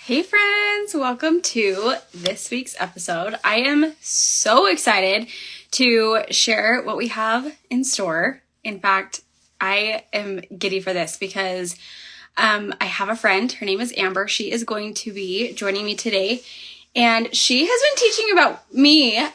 Hey friends, welcome to this week's episode. I am so excited to share what we have in store. In fact, I am giddy for this because I have a friend. Her name is Amber. She is going to be joining me today. And she has been teaching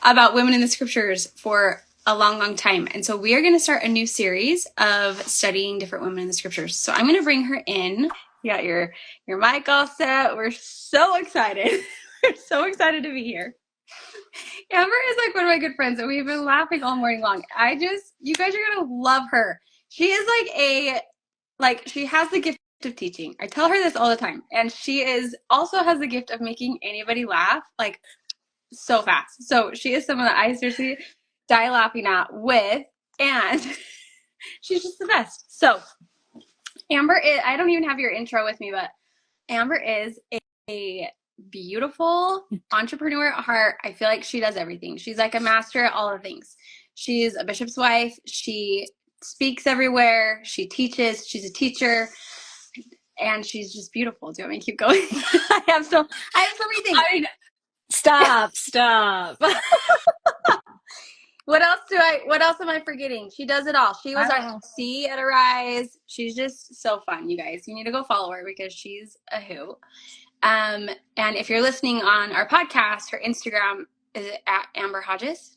about women in the scriptures for a long time. And so we are going to start a new series of studying different women in the scriptures. So I'm going to bring her in. You got your mic all set. We're so excited. We're so excited to be here. Amber is like one of my good friends, and we've been laughing all morning long. You guys are going to love her. She is she has the gift of teaching. I tell her this all the time. And she also has the gift of making anybody laugh like so fast. So she is someone that I seriously die laughing with, and she's just the best. So I don't even have your intro with me, but Amber is a beautiful entrepreneur at heart. I feel like she does everything. She's like a master at all the things. She's a bishop's wife. She speaks everywhere. She teaches. She's a teacher. And she's just beautiful. Do you want me to keep going? I have so many things. Stop. What else am I forgetting? She does it all. She was our C at Arise. She's just so fun, you guys. You need to go follow her because she's a hoot. And if you're listening on our podcast, her Instagram is at Amber Hodges.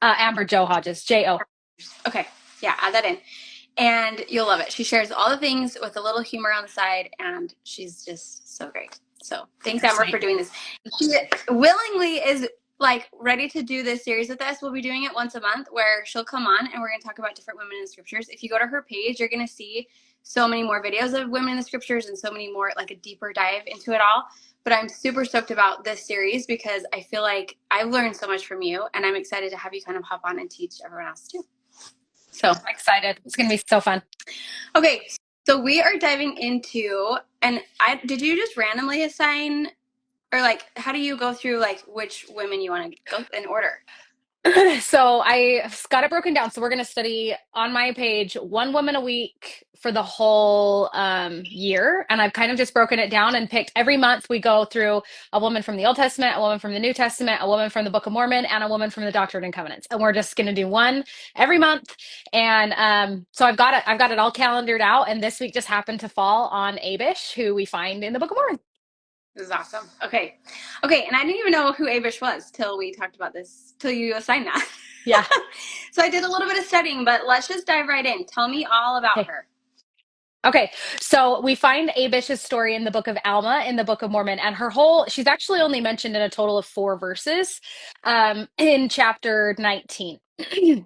Amber Jo Hodges, J-O. Okay, yeah, add that in. And you'll love it. She shares all the things with a little humor on the side, and she's just so great. So thanks, Amber, for doing this. She willingly is ready to do this series with us. We'll be doing it once a month where she'll come on and we're going to talk about different women in the scriptures. If you go to her page, you're going to see so many more videos of women in the scriptures and so many more, like a deeper dive into it all. But I'm super stoked about this series because I feel like I've learned so much from you, and I'm excited to have you kind of hop on and teach everyone else too. So I'm excited. It's going to be so fun. Okay, so we are diving into, did you just randomly assign, or how do you go through which women you want to go in order? So I got it broken down. So we're going to study on my page one woman a week for the whole year. And I've kind of just broken it down and picked every month we go through a woman from the Old Testament, a woman from the New Testament, a woman from the Book of Mormon, and a woman from the Doctrine and Covenants. And we're just going to do one every month. And so I've got it all calendared out. And this week just happened to fall on Abish, who we find in the Book of Mormon. This is awesome. Okay. And I didn't even know who Abish was till we talked about this, till you assigned that. Yeah. So I did a little bit of studying, but let's just dive right in. Tell me all about her. Okay, so we find Abish's story in the book of Alma in the Book of Mormon, and she's actually only mentioned in a total of 4 verses in chapter 19.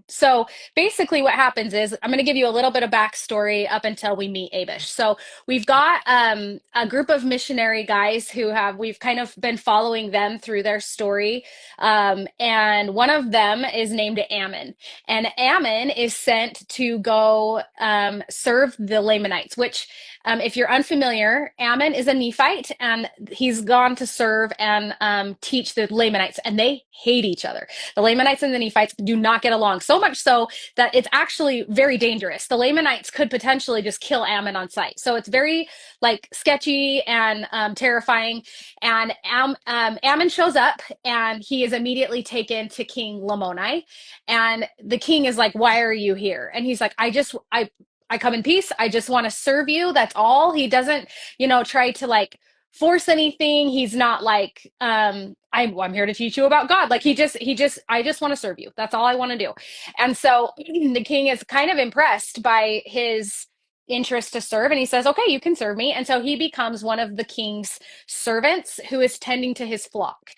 So basically what happens is I'm going to give you a little bit of backstory up until we meet Abish. So we've got a group of missionary guys we've kind of been following them through their story. And one of them is named Ammon. And Ammon is sent to go serve the Lamanites, which if you're unfamiliar, Ammon is a Nephite, and he's gone to serve and teach the Lamanites, and they hate each other. The Lamanites and the Nephites do not get along, so much so that it's actually very dangerous. The Lamanites could potentially just kill Ammon on sight. So it's very sketchy and terrifying. And Ammon shows up, and he is immediately taken to King Lamoni. And the king is like, "Why are you here?" And he's like, I come in peace. I just want to serve you. That's all. He doesn't, try to force anything. He's not like, I'm here to teach you about God. I just want to serve you. That's all I want to do. And so the king is kind of impressed by his interest to serve. And he says, okay, you can serve me. And so he becomes one of the king's servants who is tending to his flock.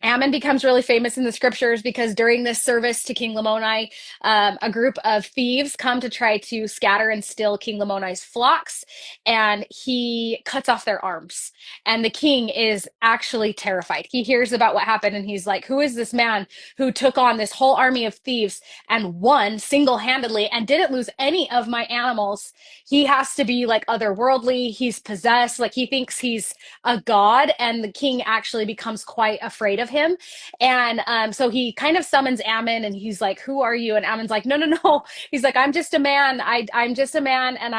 Ammon becomes really famous in the scriptures because during this service to King Lamoni, a group of thieves come to try to scatter and steal King Lamoni's flocks, and he cuts off their arms. And the king is actually terrified. He hears about what happened, and he's like, who is this man who took on this whole army of thieves and won single-handedly and didn't lose any of my animals? He has to be otherworldly. He's possessed. He thinks he's a god, and the king actually becomes quite afraid of of him. And so he kind of summons Ammon, and he's like, "Who are you?" And Ammon's like, "No, no, no." He's like, "I'm just a man. I'm just a man, and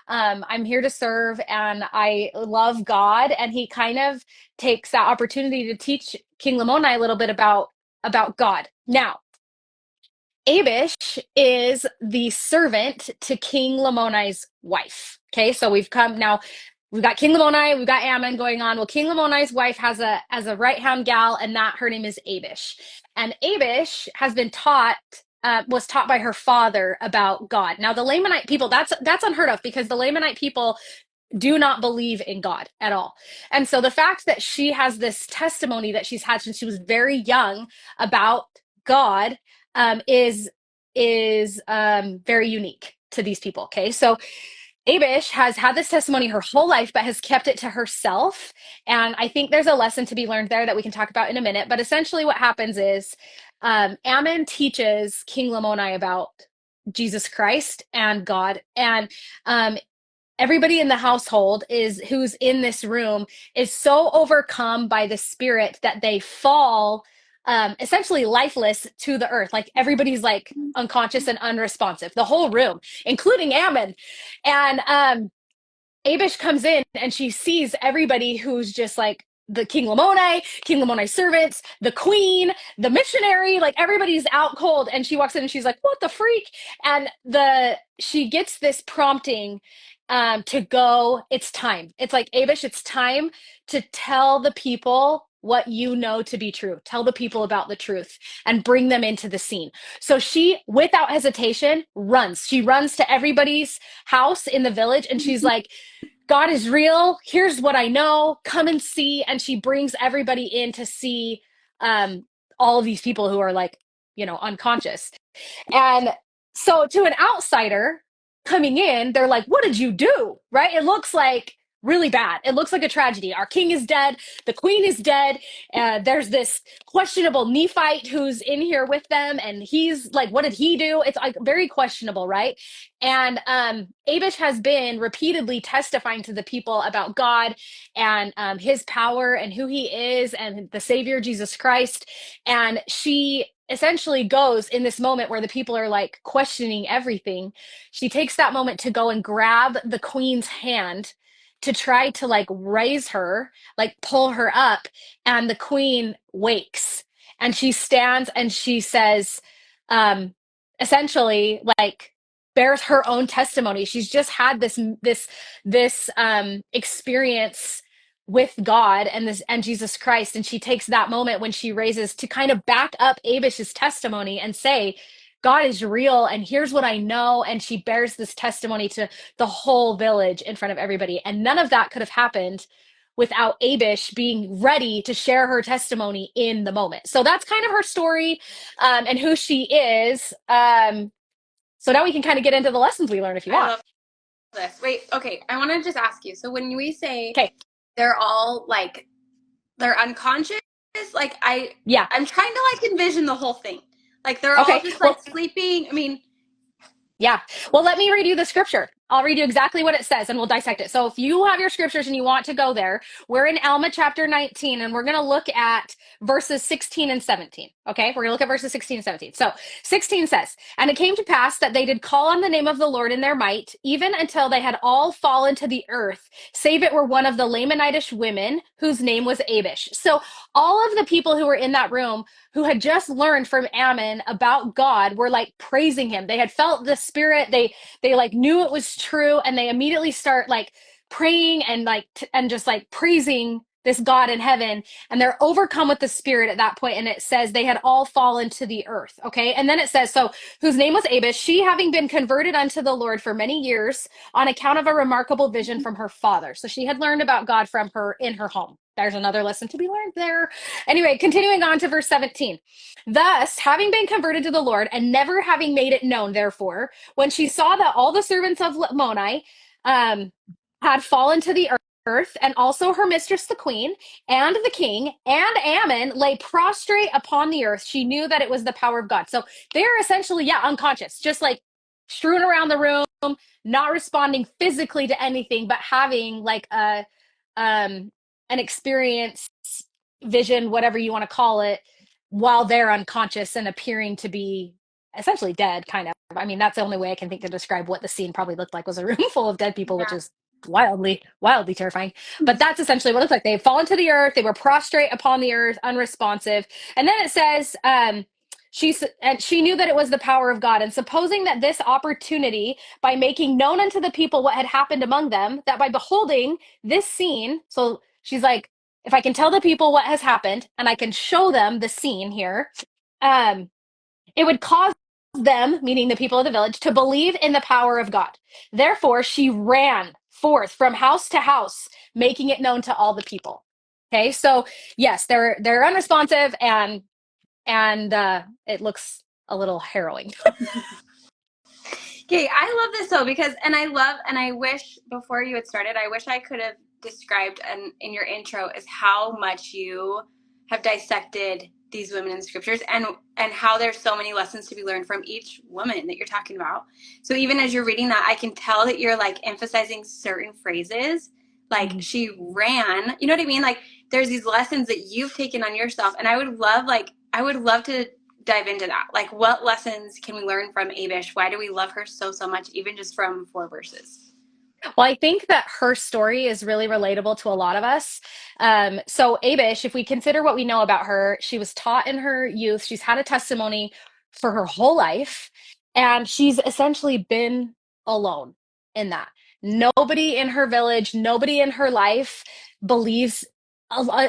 I'm here to serve, and I love God." And he kind of takes that opportunity to teach King Lamoni a little bit about God. Now, Abish is the servant to King Lamoni's wife. Okay, so we've come now. We've got King Lamoni, we've got Ammon going on. Well, King Lamoni's wife has a right hand gal, and that her name is Abish. And Abish has been taught was taught by her father about God. Now, the Lamanite people, that's unheard of, because the Lamanite people do not believe in God at all. And so the fact that she has this testimony that she's had since she was very young about God is very unique to these people. Okay, so Abish has had this testimony her whole life, but has kept it to herself. And I think there's a lesson to be learned there that we can talk about in a minute. But essentially, what happens is Ammon teaches King Lamoni about Jesus Christ and God. And everybody in the household who's in this room is so overcome by the spirit that they fall essentially lifeless to the earth. Like everybody's like unconscious and unresponsive, the whole room, including Ammon. And Abish comes in and she sees everybody who's just like the King Lamoni's servants, the queen, the missionary, like everybody's out cold. And she walks in and she's like, "What the freak?" And she gets this prompting to go. It's time. It's like, "Abish, it's time to tell the people what you know to be true. Tell the people about the truth and bring them into the scene." So she, without hesitation, runs. She runs to everybody's house in the village and she's like, "God is real. Here's what I know. Come and see." And she brings everybody in to see all of these people who are like, unconscious. And so to an outsider coming in, they're like, "What did you do?" Right? It looks like really bad. It looks like a tragedy. Our king is dead. The queen is dead. There's this questionable Nephite who's in here with them. And he's like, what did he do? It's like very questionable, right? And Abish has been repeatedly testifying to the people about God and his power and who he is and the Savior, Jesus Christ. And she essentially goes in this moment where the people are like questioning everything. She takes that moment to go and grab the queen's hand to try to like raise her, like pull her up. And the queen wakes and she stands and she says, essentially, like, bears her own testimony. She's just had this experience with God and Jesus Christ. And she takes that moment when she raises to kind of back up Abish's testimony and say, "God is real, and here's what I know." And she bears this testimony to the whole village in front of everybody. And none of that could have happened without Abish being ready to share her testimony in the moment. So that's kind of her story and who she is. So now we can kind of get into the lessons we learn if you I want. love this. Wait, okay. I want to just ask you. So when we say Okay. they're all like they're unconscious, like Yeah. I'm trying to like envision the whole thing. Like they're all Okay. just like Well, sleeping. I mean, yeah. Well, let me read you the scripture. I'll read you exactly what it says and we'll dissect it. So if you have your scriptures and you want to go there, we're in Alma chapter 19 and we're going to look at verses 16 and 17. Okay. We're going to look at verses 16 and 17. So 16 says, "And it came to pass that they did call on the name of the Lord in their might, even until they had all fallen to the earth, save it were one of the Lamanitish women whose name was Abish." So all of the people who were in that room who had just learned from Ammon about God were like praising him. They had felt the spirit. They like knew it was true, and they immediately start like praying and like and just like praising this God in heaven, and they're overcome with the spirit at that point. And it says they had all fallen to the earth. Okay. And then it says, "So whose name was Abish, she having been converted unto the Lord for many years on account of a remarkable vision from her father." So she had learned about God from her in her home. There's another lesson to be learned there. Anyway, continuing on to verse 17. "Thus, having been converted to the Lord and never having made it known, therefore, when she saw that all the servants of Lamoni had fallen to the earth, and also her mistress, the queen, and the king, and Ammon lay prostrate upon the earth, she knew that it was the power of God." So they're essentially, yeah, unconscious, just like strewn around the room, not responding physically to anything, but having like an experience vision, whatever you want to call it, while they're unconscious and appearing to be essentially dead, kind of. I mean, that's the only way I can think to describe what the scene probably looked like, was a room full of dead people, which is wildly terrifying. But that's essentially what it looked like. They had fallen to the earth, they were prostrate upon the earth, unresponsive. And then it says, she knew that it was the power of God, and supposing that this opportunity, by making known unto the people what had happened among them, that by beholding this scene, so she's like, if I can tell the people what has happened and I can show them the scene here, um, it would cause them, meaning the people of the village, to believe in the power of God. Therefore, she ran forth from house to house, making it known to all the people. Okay, so yes, they're unresponsive, and it looks a little harrowing. Okay, I love this though because, and I wish before you had started, I wish I could have described in your intro is how much you have dissected these women in the scriptures and how there's so many lessons to be learned from each woman that you're talking about. So even as you're reading that, I can tell that you're like emphasizing certain phrases, like she ran. You know what I mean? Like there's these lessons that you've taken on yourself, and I would love to dive into that. Like, what lessons can we learn from Abish? Why do we love her so much, even just from 4 verses? Well, I think that her story is really relatable to a lot of us. So, Abish, if we consider what we know about her, she was taught in her youth. She's had a testimony for her whole life, and she's essentially been alone in that. Nobody in her village, nobody in her life believes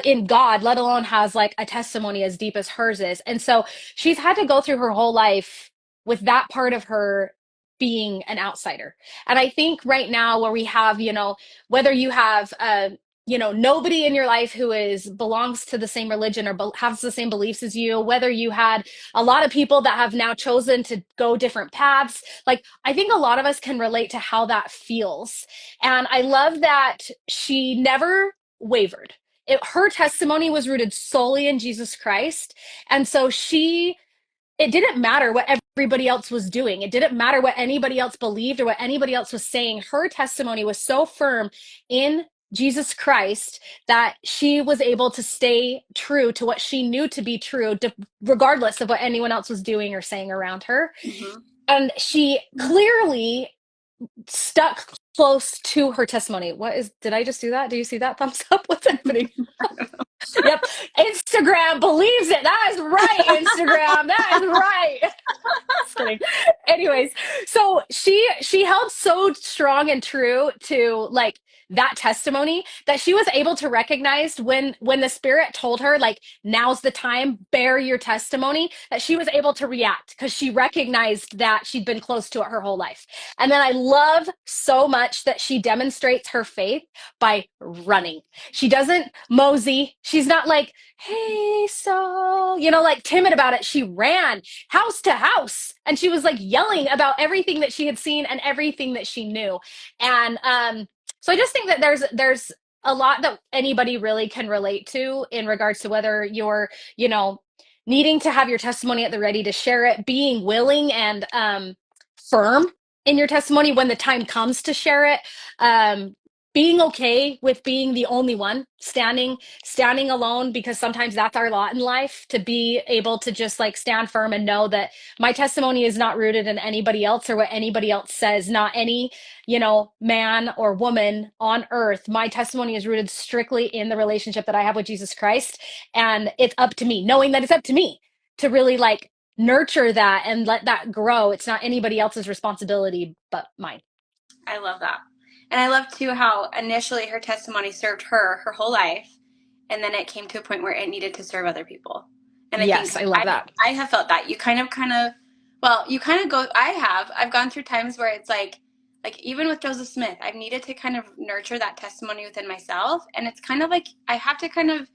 in God, let alone has like a testimony as deep as hers is. And so she's had to go through her whole life with that part of her being an outsider. And I think right now where we have, whether you have, nobody in your life who belongs to the same religion or has the same beliefs as you, whether you had a lot of people that have now chosen to go different paths, like I think a lot of us can relate to how that feels. And I love that she never wavered. Her testimony was rooted solely in Jesus Christ. And so it didn't matter what everybody else was doing. It didn't matter what anybody else believed or what anybody else was saying. Her testimony was so firm in Jesus Christ that she was able to stay true to what she knew to be true, regardless of what anyone else was doing or saying around her. Mm-hmm. And she clearly stuck close to her testimony. Did I just do that? Do you see that thumbs up? What's happening? Yep. Instagram believes it. That is right, Instagram. That is right. Just kidding. Anyways, so she held so strong and true to like that testimony that she was able to recognize when the Spirit told her, like, now's the time, bear your testimony, that she was able to react because she recognized that she'd been close to it her whole life. And then I love so much that she demonstrates her faith by running. She doesn't mosey. She's not like, hey, so, like timid about it. She ran house to house and she was like yelling about everything that she had seen and everything that she knew. And so I just think that there's a lot that anybody really can relate to in regards to whether you're, needing to have your testimony at the ready to share it, being willing and firm in your testimony when the time comes to share it, being okay with being the only one standing alone, because sometimes that's our lot in life, to be able to just like stand firm and know that my testimony is not rooted in anybody else or what anybody else says, not any, man or woman on earth. My testimony is rooted strictly in the relationship that I have with Jesus Christ. And it's up to me, knowing that it's up to me to really like nurture that and let that grow. It's not anybody else's responsibility but mine. I love that. And I love too how initially her testimony served her whole life, and then it came to a point where it needed to serve other people. And Yes, I love that. I have felt that. You kind of I've gone through times where it's like even with Joseph Smith, I've needed to kind of nurture that testimony within myself. And it's kind of like I have to kind of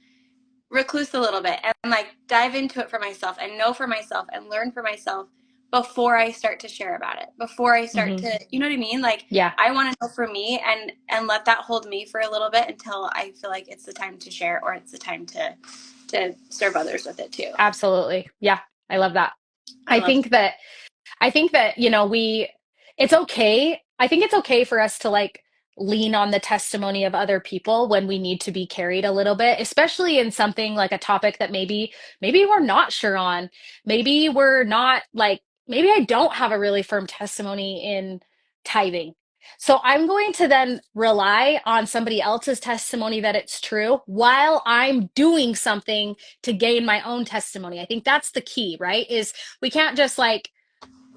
recluse a little bit and like dive into it for myself and know for myself and learn for myself before I start to share about it, before I start to, you know what I mean? Like, yeah, I want to know for me and let that hold me for a little bit until I feel like it's the time to share or it's the time to serve others with it too. absolutely. Yeah, I love that. I think that, it's okay. I think it's okay for us to like lean on the testimony of other people when we need to be carried a little bit, especially in something like a topic that maybe we're not sure on. Maybe we're not like maybe I don't have a really firm testimony in tithing. So I'm going to then rely on somebody else's testimony that it's true while I'm doing something to gain my own testimony. I think that's the key, right? Is we can't just like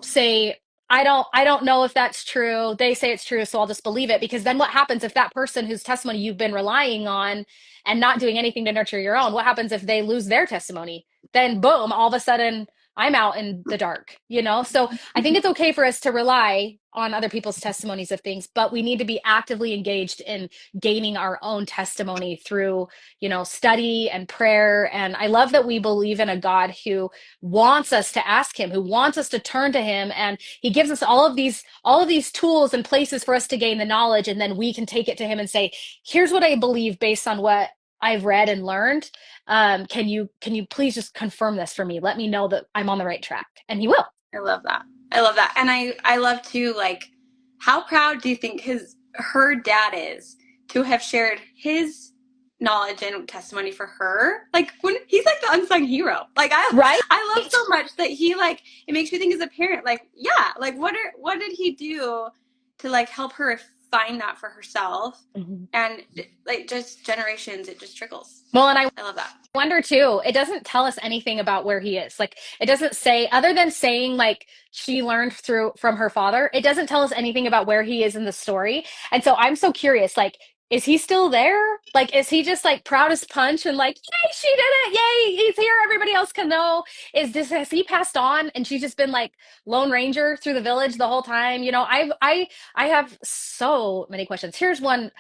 say I don't know if that's true. They say it's true, so I'll just believe it, because then what happens if that person whose testimony you've been relying on and not doing anything to nurture your own, what happens if they lose their testimony? Then boom, all of a sudden I'm out in the dark, you know? So I think it's okay for us to rely on other people's testimonies of things, but we need to be actively engaged in gaining our own testimony through, study and prayer. And I love that we believe in a God who wants us to ask him, who wants us to turn to him, and he gives us all of these tools and places for us to gain the knowledge, and then we can take it to him and say, here's what I believe based on what I've read and learned. Can you please just confirm this for me? Let me know that I'm on the right track. And he will. I love that. I love that. And I love to, like, how proud do you think her dad is to have shared his knowledge and testimony for her? Like, when he's like the unsung hero. Like, Right. I love so much that he, like, it makes me think as a parent, like, yeah, like what did he do to, like, help her find that for herself? Mhm. And like, just generations, it just trickles. Well, and I I love that. wonder too, it doesn't tell us anything about where he is. Like, it doesn't say, other than saying like she learned through from her father, it doesn't tell us anything about where he is in the story. And so I'm so curious, like, is he still there? Like, is he just like proud as punch and like, yay, she did it, yay, he's here, everybody else can know? Has he passed on and she's just been like Lone Ranger through the village the whole time? I have so many questions. Here's one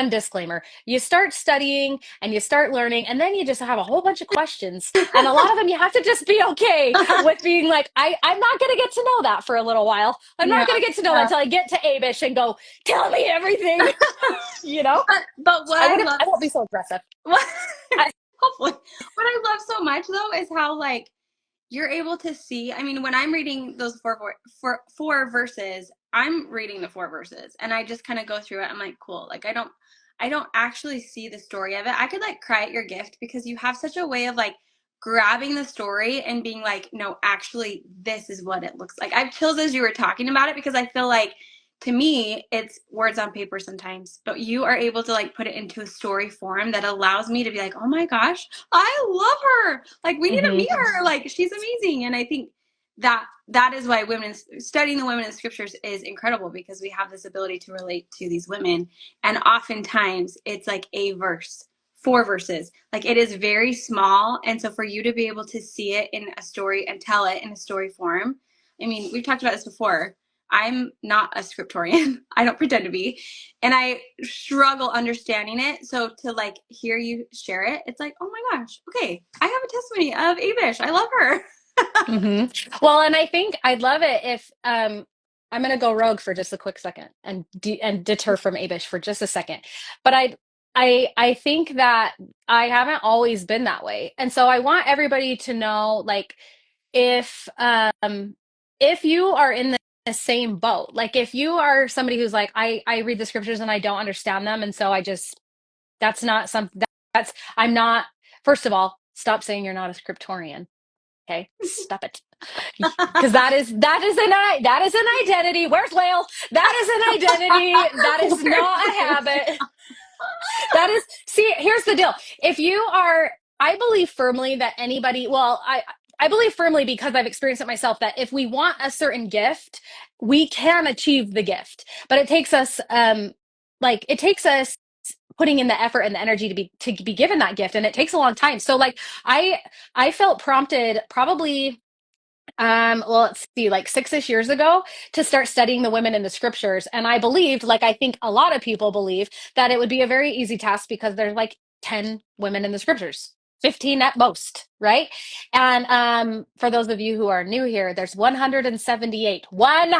disclaimer. You start studying and you start learning, and then you just have a whole bunch of questions. And a lot of them you have to just be okay with being like, I'm not going to get to know that for a little while. I'm Yeah, not going to get to know that until I get to Abish and go, tell me everything. you know? but what I won't be so aggressive. what I, hopefully what I love so much though is how, like, you're able to see. I mean, when I'm reading those four verses, I'm reading the four verses and I just kind of go through it. I'm like, cool. Like, I don't actually see the story of it. I could, like, cry at your gift because you have such a way of, like, grabbing the story and being like, no, actually this is what it looks like. I've chills as you were talking about it because I feel like, to me, it's words on paper sometimes, but you are able to, like, put it into a story form that allows me to be like, oh my gosh, I love her. Like, we need to Mhm. meet her. Like, she's amazing. And I think that is why studying the women in the scriptures is incredible, because we have this ability to relate to these women. And oftentimes it's like a verse, four verses. Like, it is very small. And so for you to be able to see it in a story and tell it in a story form, I mean, we've talked about this before. I'm not a scriptorian. I don't pretend to be. And I struggle understanding it. So to, like, hear you share it, it's like, oh my gosh, okay, I have a testimony of Abish. I love her. Well, and I think I'd love it if I'm going to go rogue for just a quick second and deter from Abish for just a second. But I think that I haven't always been that way. And so I want everybody to know, like, if you are in the same boat, like if you are somebody who's like, I read the scriptures and I don't understand them, and so that's not something that's I'm not. First of all, stop saying you're not a scriptorian. Okay, stop it. Because that is an identity. Where's Whale? That is an identity. That is not a habit. See, here's the deal. If you are, I believe firmly that anybody, well, I believe firmly, because I've experienced it myself, that if we want a certain gift, we can achieve the gift. But it takes us putting in the effort and the energy to be given that gift, and it takes a long time. So like I felt prompted probably well, let's see, like 6-ish years ago, to start studying the women in the scriptures. And I believed, like I think a lot of people believe, that it would be a very easy task because there's like 10 women in the scriptures, 15 at most, right? And for those of you who are new here, there's 178 women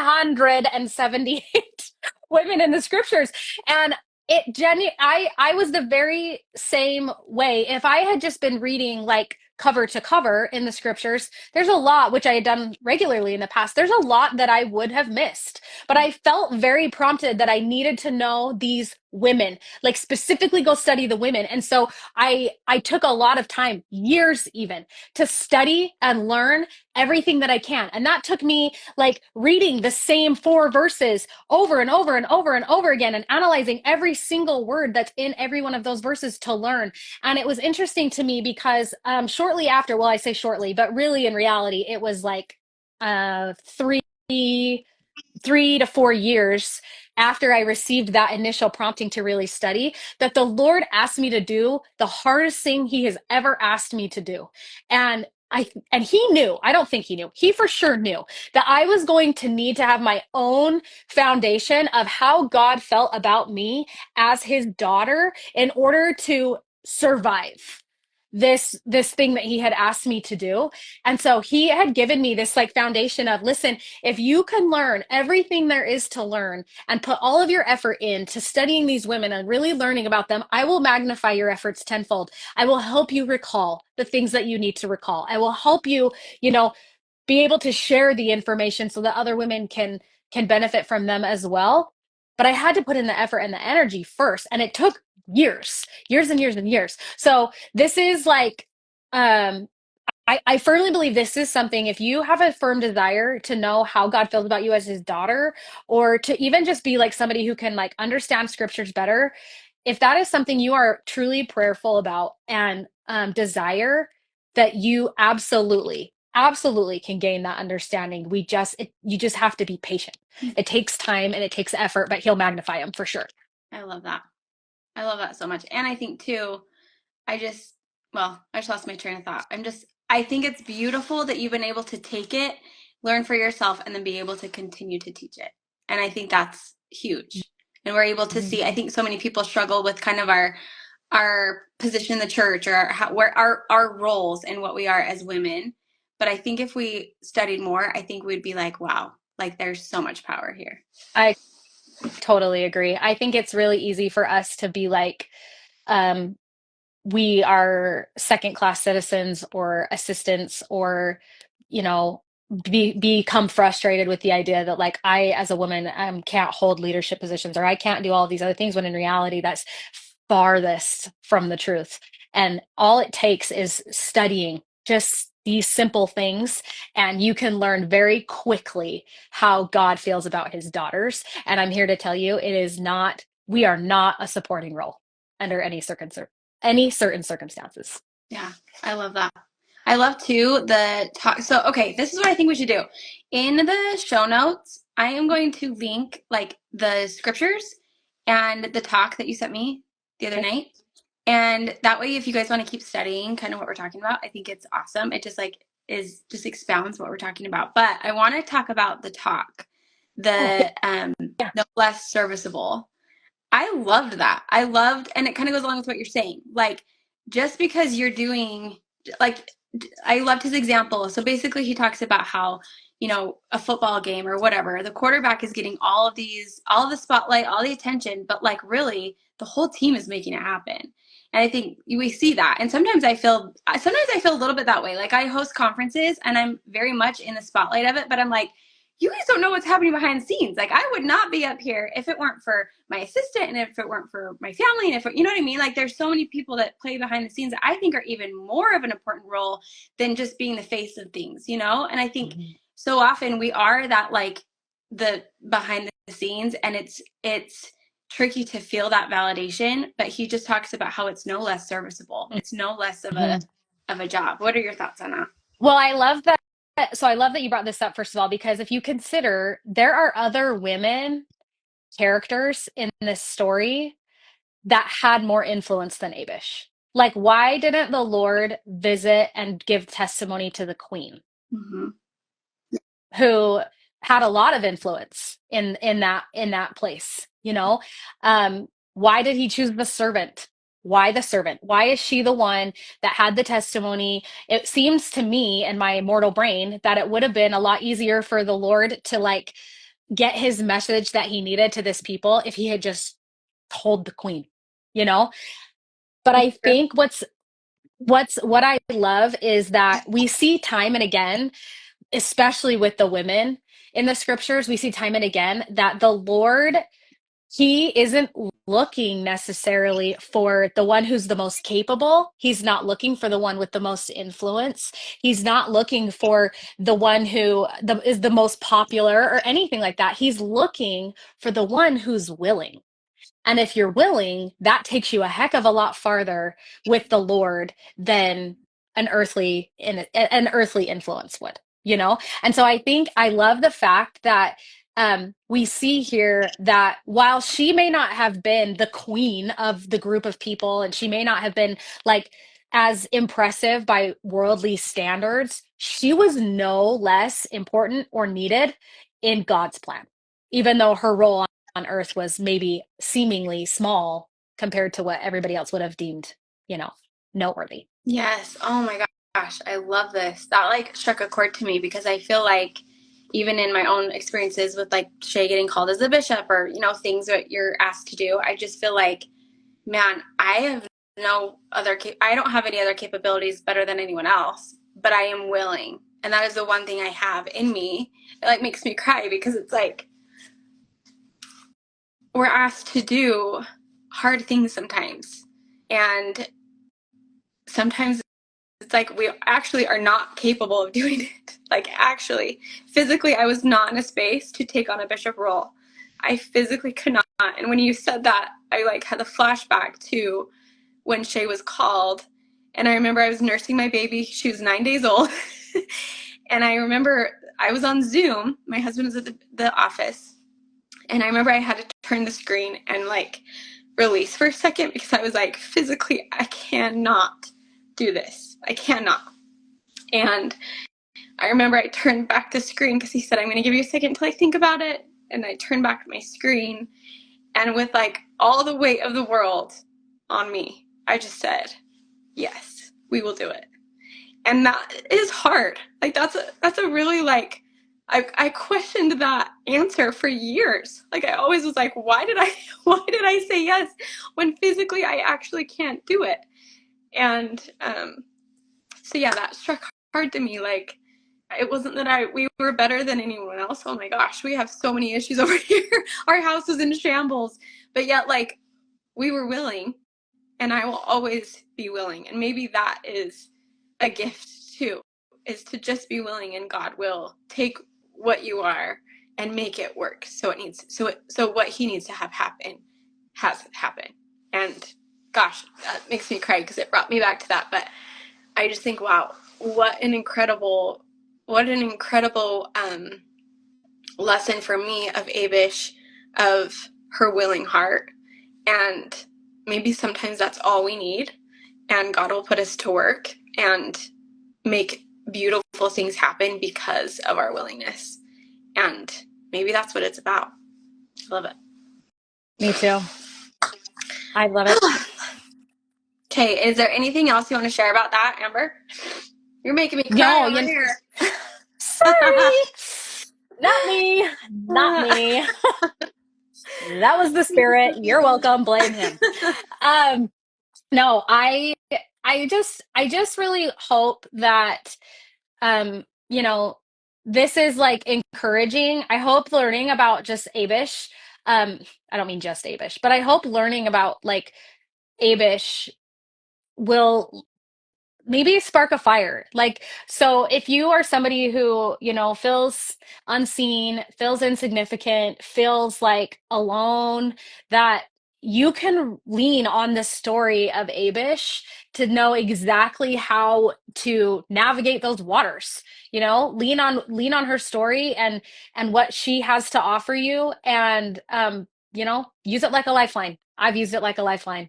in the scriptures. And I was the very same way. If I had just been reading like cover to cover in the scriptures, there's a lot, which I had done regularly in the past. There's a lot that I would have missed, but I felt very prompted that I needed to know these women, like specifically go study the women. And so I took a lot of time, years even, to study and learn everything that I can. And that took me like reading the same 4 verses over and over and over and over again and analyzing every single word that's in every one of those verses to learn. And it was interesting to me because shortly after, well, I say shortly, but really in reality, it was like 3 to 4 years after I received that initial prompting to really study, that the Lord asked me to do the hardest thing he has ever asked me to do. And he knew, I don't think he knew, he for sure knew that I was going to need to have my own foundation of how God felt about me as his daughter in order to survive this thing that he had asked me to do. And so he had given me this like foundation of, listen, if you can learn everything there is to learn and put all of your effort into studying these women and really learning about them, I will magnify your efforts tenfold. I will help you recall the things that you need to recall. I will help you, you know, be able to share the information so that other women can benefit from them as well. But I had to put in the effort and the energy first, and it took years and years and years. So this is like, I firmly believe this is something, if you have a firm desire to know how God feels about you as his daughter, or to even just be like somebody who can like understand scriptures better, if that is something you are truly prayerful about and desire, that you absolutely can gain that understanding. You just have to be patient. It takes time and it takes effort, but he'll magnify them for sure. I love that. I love that so much. And I think too, I just, well, I just lost my train of thought. I think it's beautiful that you've been able to take it, learn for yourself, and then be able to continue to teach it. And I think that's huge. And we're able to see, I think so many people struggle with kind of our position in the church, or where our roles and what we are as women. But I think if we studied more, I think we'd be like, wow, like there's so much power here. I totally agree. I think it's really easy for us to be like, um, we are second class citizens or assistants, or you know, become frustrated with the idea that like I as a woman can't hold leadership positions, or I can't do all these other things, when in reality that's farthest from the truth. And all it takes is studying just these simple things, and you can learn very quickly how God feels about his daughters. And I'm here to tell you, it is not, we are not a supporting role under any certain circumstances. Yeah, I love that. I love too the talk. So, okay, this is what I think we should do. In the show notes, I am going to link like the scriptures and the talk that you sent me the other Okay. night. And that way, if you guys want to keep studying kind of what we're talking about, I think it's awesome. It just like is just expounds what we're talking about. But I want to talk about the talk, Oh, the yeah. no less serviceable. I loved that. I loved, and it kind of goes along with what you're saying. Like, just because you're doing, like, I loved his example. So basically, he talks about how, a football game or whatever, the quarterback is getting all of the spotlight, all the attention, but like, really, the whole team is making it happen. And I think we see that. And sometimes I feel a little bit that way. Like, I host conferences and I'm very much in the spotlight of it, but I'm like, you guys don't know what's happening behind the scenes. Like, I would not be up here if it weren't for my assistant and if it weren't for my family. And you know what I mean? Like, there's so many people that play behind the scenes that I think are even more of an important role than just being the face of things, And I think so often we are that, like, the behind the scenes, and it's tricky to feel that validation, but he just talks about how it's no less serviceable. It's no less of Mhm. a job. What are your thoughts on that? Well, I love that. So I love that you brought this up, first of all, because if you consider there are other women characters in this story that had more influence than Abish. Like, why didn't the Lord visit and give testimony to the queen, Mm-hmm. who had a lot of influence in that place? Why did he choose the servant? Why the servant? Why is she the one that had the testimony? It seems to me in my mortal brain that it would have been a lot easier for the Lord to like get his message that he needed to this people if he had just told the queen, you know? But I think what I love is that we see time and again, especially with the women in the scriptures, we see time and again that the Lord, he isn't looking necessarily for the one who's the most capable. He's not looking for the one with the most influence. He's not looking for the one who is the most popular or anything like that. He's looking for the one who's willing. And if you're willing, that takes you a heck of a lot farther with the Lord than an earthly influence would, you know? And so I think I love the fact that we see here that while she may not have been the queen of the group of people, and she may not have been like as impressive by worldly standards, she was no less important or needed in God's plan, even though her role on earth was maybe seemingly small compared to what everybody else would have deemed, you know, noteworthy. Yes. Oh my gosh, I love this. That like struck a chord to me because I feel like even in my own experiences with like Shay getting called as a bishop or, you know, things that you're asked to do, I just feel like, man, I have no other, I don't have any other capabilities better than anyone else, but I am willing. And that is the one thing I have in me. It like makes me cry because it's like we're asked to do hard things sometimes. And sometimes it's like we actually are not capable of doing it. Like actually, physically, I was not in a space to take on a bishop role. I physically could not. And when you said that, I like had a flashback to when Shay was called. And I remember I was nursing my baby. She was 9 days old. And I remember I was on Zoom. My husband was at the office. And I remember I had to turn the screen and like release for a second because I was like, physically, I cannot do this. I cannot. And I remember I turned back the screen because he said, I'm going to give you a second to like think about it. And I turned back my screen. And with like all the weight of the world on me, I just said, yes, we will do it. And that is hard. Like that's a really like, I questioned that answer for years. Like I always was like, why did I say yes when physically I actually can't do it? And so yeah, that struck hard to me. Like it wasn't that we were better than anyone else. Oh my gosh, we have so many issues over here. Our house is in shambles, but yet like we were willing, and I will always be willing. And maybe that is a gift too, is to just be willing, and God will take what you are and make it work. So what he needs to have happen has happened. And gosh, that makes me cry because it brought me back to that. But I just think, wow, what an incredible lesson for me of Abish, of her willing heart. And maybe sometimes that's all we need. And God will put us to work and make beautiful things happen because of our willingness. And maybe that's what it's about. I love it. Me too. I love it. Okay, is there anything else you want to share about that, Amber? You're making me cry No, over here. sorry. Not me. Not me. That was the spirit. You're welcome. Blame him. Um, no, I just really hope that you know, this is like encouraging. I hope learning about just Abish, I don't mean just Abish, but I hope learning about like Abish will maybe spark a fire. Like, so if you are somebody who, you know, feels unseen, feels insignificant, feels like alone, that you can lean on the story of Abish to know exactly how to navigate those waters. You know, lean on her story and what she has to offer you, and you know, use it like a lifeline. I've used it like a lifeline.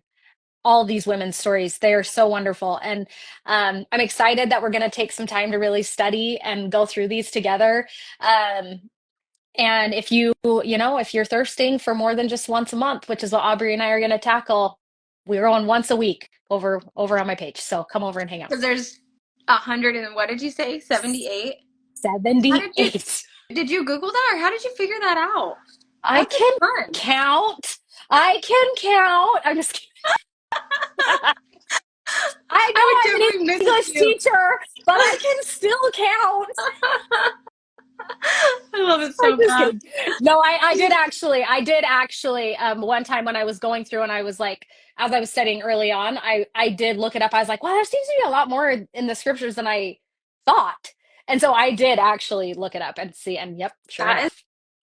All these women's stories, they are so wonderful, and I'm excited that we're going to take some time to really study and go through these together. And if if you're thirsting for more than just once a month, which is what Aubrey and I are going to tackle, we're on once a week over on my page, so come over and hang out. Because there's 100 and what did you say? 78? How did you 78. did you Google that, or how did you figure that out? I That's a can ton. count. I can count. I'm just kidding. I know I would I'm an miss English you. teacher, but I can still count. I love it I'm so just bad. kidding. No, I did actually, one time when I was going through and I was like, as I was studying early on, I did look it up. I was like, wow, there seems to be a lot more in the scriptures than I thought. And so I did actually look it up and see, and yep, sure That enough, is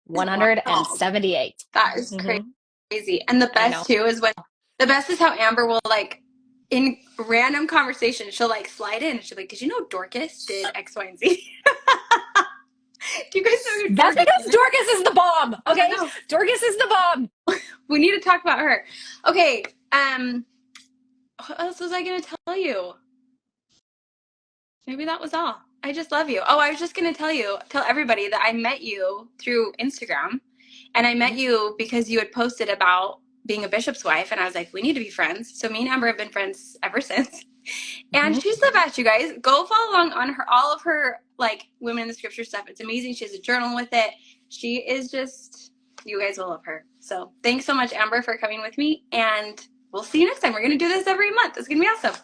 wild. 178. That is Mm-hmm. crazy. And the I best know. too is when the best is how Amber will like in random conversation, she'll like slide in and she'll be like, did you know Dorcas did X, Y, and Z? Do you guys know who That's Dorcas because is? Dorcas is the bomb. I Okay, know. Dorcas is the bomb. We need to talk about her. Okay, what else was I gonna tell you? Maybe that was all. I just love you. Oh, I was just gonna tell everybody that I met you through Instagram, and I met you because you had posted about being a bishop's wife, and I was like, we need to be friends. So me and Amber have been friends ever since. And Mm-hmm. she's the best, you guys. Go follow along on her all of her like women in the scripture stuff. It's amazing. She has a journal with it. She is just, you guys will love her. So thanks so much, Amber, for coming with me, and we'll see you next time. We're gonna do this every month. It's gonna be awesome.